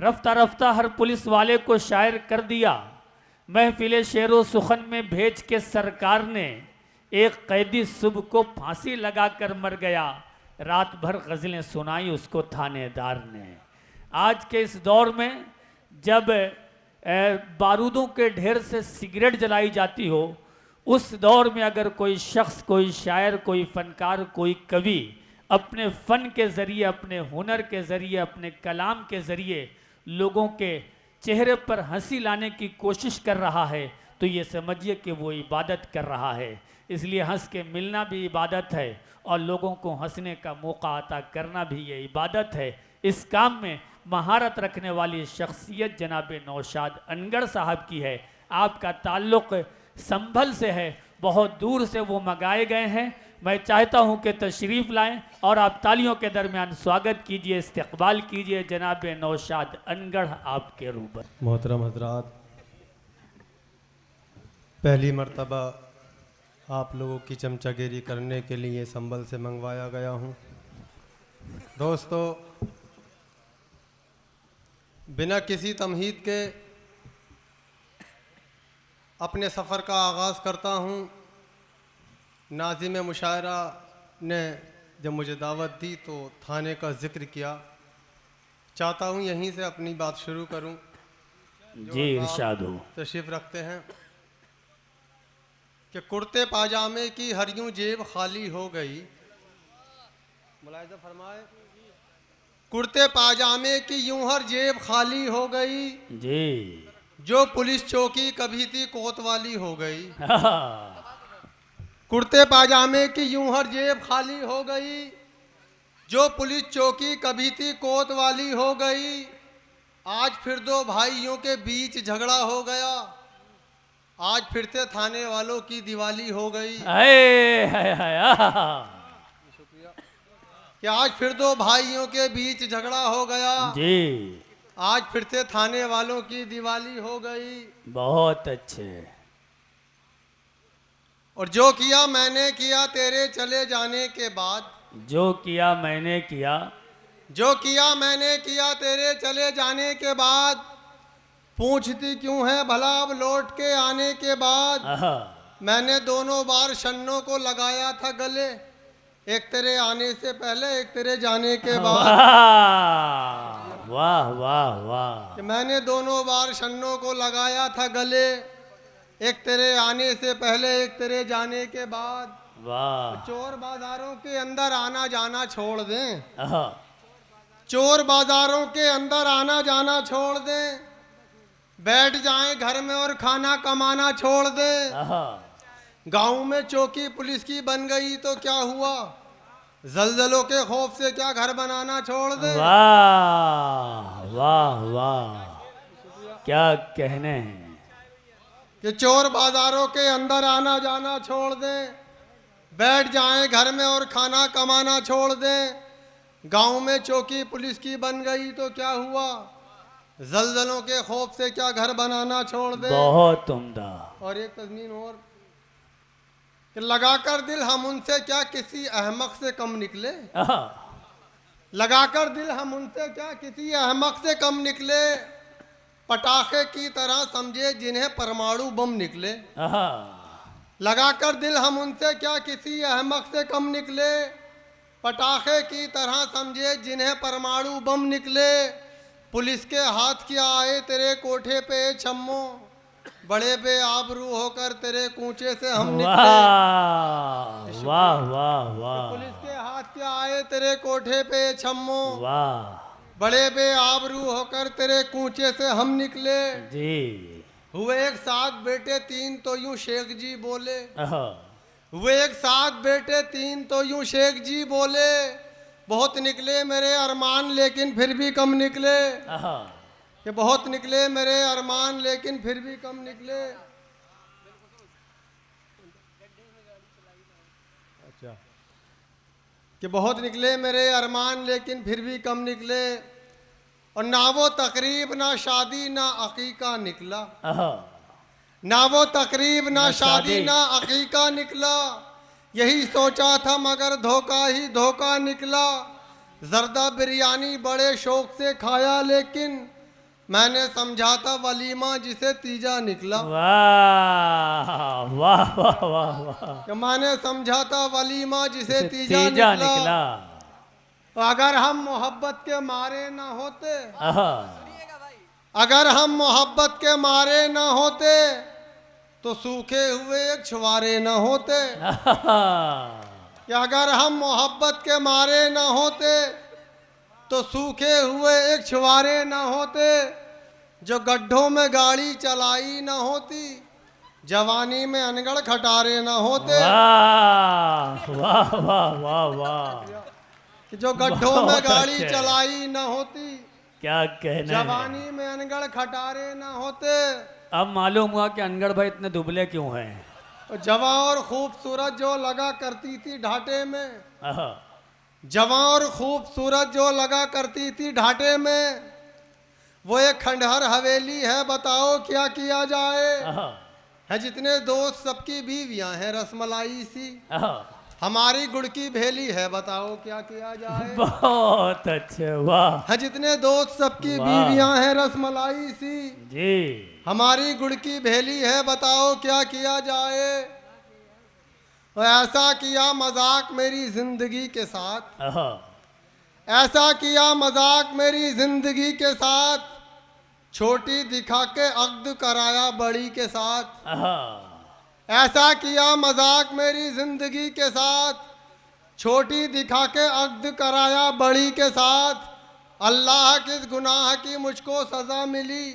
रफ्ता रफ्ता हर police वाले को शायर कर दिया। महफिले शेरो सुखन में भेज के सरकार ने एक कैदी सुबह को फांसी लगाकर मर गया। रात भर गज़लें सुनाई उसको थानेदार ने। आज के इस दौर में जब बारूदों के ढेर से सिगरेट जलाई जाती हो, उस दौर में अगर कोई शख्स, कोई शायर, कोई फनकार, कोई कवि अपने फ़न के ज़रिए, अपने हुनर के ज़रिए, अपने कलाम के ज़रिए लोगों के चेहरे पर हंसी लाने की कोशिश कर रहा है, तो ये समझिए कि वो इबादत कर रहा है। इसलिए हंस के मिलना भी इबादत है और लोगों को हंसने का मौका अता करना भी ये इबादत है। इस काम में महारत रखने वाली शख्सियत जनाब नौशाद अनगढ़ साहब की है। आपका ताल्लुक़ संभल से है, बहुत दूर से वो मंगाए गए हैं। मैं चाहता हूं कि तशरीफ़ लाएं और आप तालियों के दरमियान स्वागत कीजिए, इस्तकबाल कीजिए जनाब नौशाद अनगढ़ आपके रूबर। मोहतरम हजरात, पहली मर्तबा आप लोगों की चमचागिरी करने के लिए संभल से मंगवाया गया हूं। दोस्तों, बिना किसी तमहीद के अपने सफ़र का आगाज़ करता हूं। नाज़िम मुशायरा ने जब मुझे दावत दी तो थाने का ज़िक्र किया। चाहता हूं यहीं से अपनी बात शुरू करूं। जी इरशाद हो। तशरीफ़ रखते हैं कि कुर्ते पाजामे की हर यूं जेब खाली हो गई। मुलाहिज़ा फरमाए, कुर्ते पाजामे की यूं हर जेब खाली हो गई जी। जो पुलिस चौकी कभी थी कोतवाली हो गई। कुर्ते पाजामे की यूं हर जेब खाली हो गई जो पुलिस चौकी कभी थी कोतवाली हो गई। आज फिर दो भाइयों के बीच झगड़ा हो गया, आज फिर से थाने वालों की दिवाली हो गई। कि आज फिर दो भाइयों के बीच झगड़ा हो गया जी, आज फिर से थाने वालों की दिवाली हो गई। बहुत अच्छे। और जो किया मैंने किया तेरे चले जाने के बाद, जो किया मैंने किया, जो किया मैंने किया तेरे चले जाने के बाद, पूछती क्यों है भला अब लौट के आने के बाद। मैंने दोनों बार शन्नों को लगाया था गले, एक तेरे आने से पहले एक तेरे जाने के बाद। वाह वाह वाह। कि मैंने दोनों बार शन्नों को लगाया था गले, एक तेरे आने से पहले एक तेरे जाने के बाद। वाह। चोर बाजारों के अंदर आना जाना छोड़ दें, चोर बाजारों के अंदर आना जाना छोड़ दें, बैठ जाएं घर में और खाना कमाना छोड़ दें। गांव में चौकी पुलिस की बन गई तो क्या हुआ, जलजलों के खौफ से क्या घर बनाना छोड़ दें। वाह वाह वाह, क्या कहने हैं। कि चोर बाजारों के अंदर आना जाना छोड़ दें, बैठ जाएं घर में और खाना कमाना छोड़ दें। गांव में चौकी पुलिस की बन गई तो क्या हुआ, जलजलों के खौफ से क्या घर बनाना छोड़ दें। बहुत उम्दा। और एक तज़मीन और कि लगाकर दिल हम उनसे क्या किसी अहमक से कम निकले, लगाकर दिल हम उनसे क्या किसी अहमक से कम निकले, पटाखे की तरह समझे जिन्हें परमाणु बम निकले। लगाकर दिल हम उनसे क्या किसी अहमक से कम निकले, पटाखे की तरह समझे जिन्हें परमाणु बम निकले। पुलिस के हाथ क्या आए तेरे कोठे पे छम्मो, बड़े बेआबरू होकर तेरे कूचे से हम निकले। वाह वाह वाह। पुलिस के हाथ क्या आए तेरे कोठे पे छम्मो, वाह। बड़े बेआबरू होकर तेरे कूचे से हम निकले। जी। हुए एक साथ बेटे तीन तो यूं शेख जी बोले, हुए एक साथ बेटे तीन तो यूं शेख जी बोले, बहुत निकले मेरे अरमान लेकिन फिर भी कम निकले। कि बहुत निकले मेरे अरमान लेकिन फिर भी कम निकले। अच्छा, कि बहुत निकले मेरे अरमान लेकिन फिर भी कम निकले। और ना वो तकरीब ना शादी ना अकीका निकला, ना वो तकरीब ना शादी ना अकीका निकला। यही सोचा था मगर धोखा ही धोखा निकला। जर्दा बिरयानी बड़े शौक से खाया लेकिन मैंने समझा था वलीमा जिसे तीजा निकला। वाह वाह वाह वाह वाह, कि मैंने समझा था वलीमा जिसे इसे तीजा तीजा निकला। निकला। अगर हम मोहब्बत के मारे ना होते, आहा, अगर हम मोहब्बत के मारे ना होते तो सूखे हुए एक छुआरे ना होते। आहा, कि अगर हम मोहब्बत के मारे ना होते तो सूखे हुए एक छुआरे ना होते। जो गड्ढों में गाड़ी चलाई ना होती, जवानी में अनगढ़ खटारे ना होते। वाह वाह वाह वाह वाह, कि जो गड्ढों में बहुत गाड़ी अच्छे। चलाई ना होती, क्या कहना है। जवानी में अनगढ़ खटारे ना होते। अब मालूम हुआ कि अनगढ़ भाई इतने दुबले क्यों हैं। जवां और खूबसूरत जो लगा करती थी ढाटे में, आहा, जवां और खूबसूरत जो लगा करती थी ढाटे में, वो एक खंडहर हवेली है, बताओ क्या किया जाए। आहा, है जितने दोस्त सबकी बीवियां हैं रसमलाई सी, आहा, हमारी गुड़ की भेली है, बताओ क्या किया जाए। बहुत अच्छे, वाह है जितने दोस्त सबकी वाह। बीवियां हैं रसमलाई सी, जी। हमारी गुड़ की भेली है, बताओ क्या किया जाए। और ऐसा किया मजाक मेरी जिंदगी के साथ, आहा, ऐसा किया मजाक मेरी जिंदगी के साथ, छोटी दिखा के अक्द कराया बड़ी के साथ। आहा, ऐसा किया मजाक मेरी जिंदगी के साथ, छोटी दिखा के अक्द कराया बड़ी के साथ। अल्लाह किस गुनाह की मुझको सजा मिली,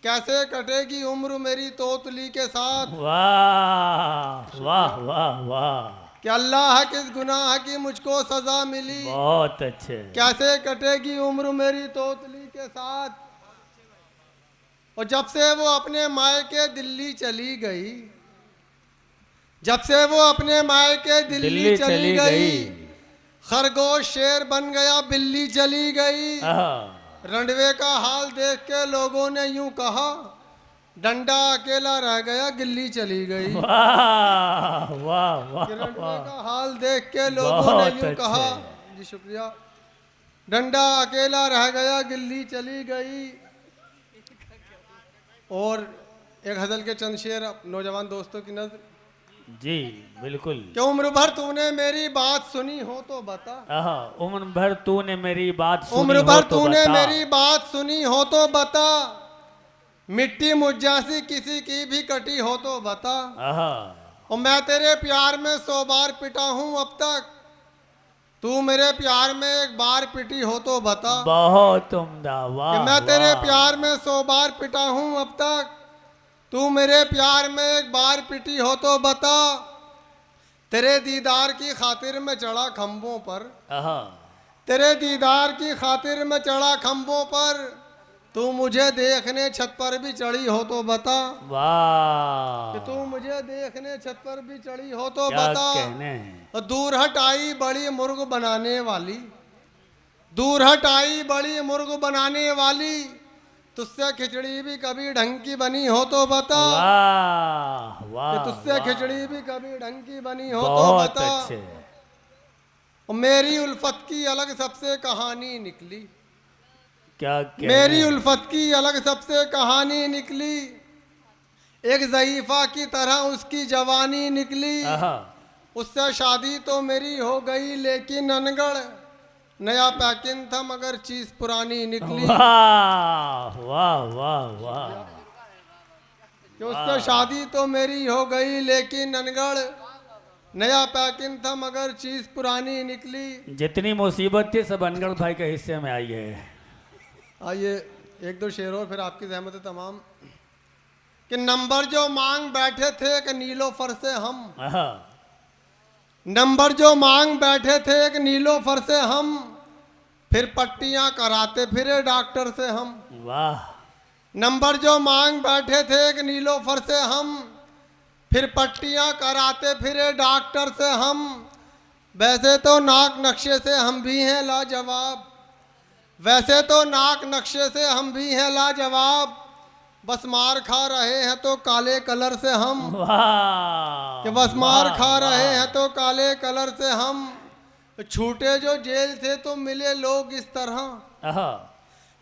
कैसे कटेगी उम्र मेरी तोतली के साथ। वाह वाह वाह वाह, कि अल्लाह किस गुनाह की मुझको सजा मिली, बहुत अच्छे। कैसे कटेगी उम्र मेरी तोतली के साथ। और जब से वो अपने मायके दिल्ली चली गई, जब से वो अपने मायके दिल्ली चली गई, खरगोश शेर बन गया बिल्ली चली गई। आहा, रंडवे का हाल देख के लोगों ने यूं कहा, डंडा अकेला रह गया गिल्ली चली गई। वाह वाह वाह कि रंडवे वाह, का हाल देख के लोगों ने बहुत यूं कहा, अच्छे। जी शुक्रिया, डंडा अकेला रह गया गिल्ली चली गई। और एक गजल के चंद शेर नौजवान दोस्तों की नजर। जी बिल्कुल। कि उम्र भर तूने मेरी बात सुनी हो तो बता, आहा, उम्र भर तूने मेरी बात सुनी उम्र हो भर तो तूने बता। मेरी बात सुनी हो तो बता, मिट्टी मुझजासी किसी की भी कटी हो तो बता। आहा, और मैं तेरे प्यार में 100 बार पिटा हूं अब तक, तू मेरे प्यार में एक बार पिटी हो तो बता। बहुत उम्दा, वाह कि मैं तेरे वाह। प्यार में 100 बार पिटा हूं अब तक, तू मेरे प्यार में एक बार पिटी हो तो बता। तेरे दीदार की खातिर में चढ़ा खंभों पर, आहा, तेरे दीदार की खातिर में चढ़ा खंभों पर, तू मुझे देखने छत पर भी चढ़ी हो तो बता। वाह, कि तू मुझे देखने छत पर भी चढ़ी हो तो क्या बता। कहने हैं। और दूर हटाई बड़ी मुर्ग बनाने वाली, दूर हटाई बड़ी मुर्ग बनाने वाली, तुझसे खिचड़ी भी कभी ढंग की बनी हो तो बता। वाह कि वाह, तुझसे वाह, खिचड़ी भी कभी ढंग की बनी हो तो बहुत बता। अच्छे। और मेरी उल्फत की अलग सबसे कहानी निकली, क्या कहने मेरी हैं। उल्फत की अलग सबसे कहानी निकली, एक ज़ईफ़ा की तरह उसकी जवानी निकली। आहा, उससे शादी तो मेरी हो गई लेकिन अनगढ़, नया पैकिंग था मगर चीज पुरानी निकली। वाह वाह वाह वाह, कि उससे शादी तो मेरी हो गई लेकिन अनगढ़, नया पैकिंग था मगर चीज पुरानी निकली। जितनी मुसीबत थी सब अनगढ़ भाई के हिस्से में आई है। आइए एक दो शेर और फिर आपकी जहमत है तमाम। कि नंबर जो मांग बैठे थे एक नीलोफर से हम, आहा, नंबर जो मांग बैठे थे एक नीलोफर से हम, फिर पट्टियां कराते फिरे डॉक्टर से हम। वाह, नंबर जो मांग बैठे थे एक नीलोफर से हम, फिर पट्टियां कराते फिरे डॉक्टर से हम। वैसे तो नाक नक्शे से हम भी हैं लाजवाब, वैसे तो नाक नक्शे से हम भी हैं लाजवाब, बस मार खा रहे हैं तो काले कलर से हम। वाह, कि बस मार वाह, खा रहे वाह। हैं तो काले कलर से हम। छूटे जो जेल थे तो मिले लोग इस तरह, आहा,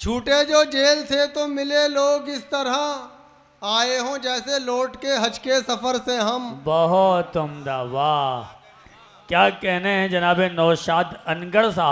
छूटे जो जेल से तो मिले लोग इस तरह आए हों जैसे लौट के हज के सफर से हम। बहुत उम्दा, वाह क्या कहने हैं जनाब नौशाद अनगर साहब।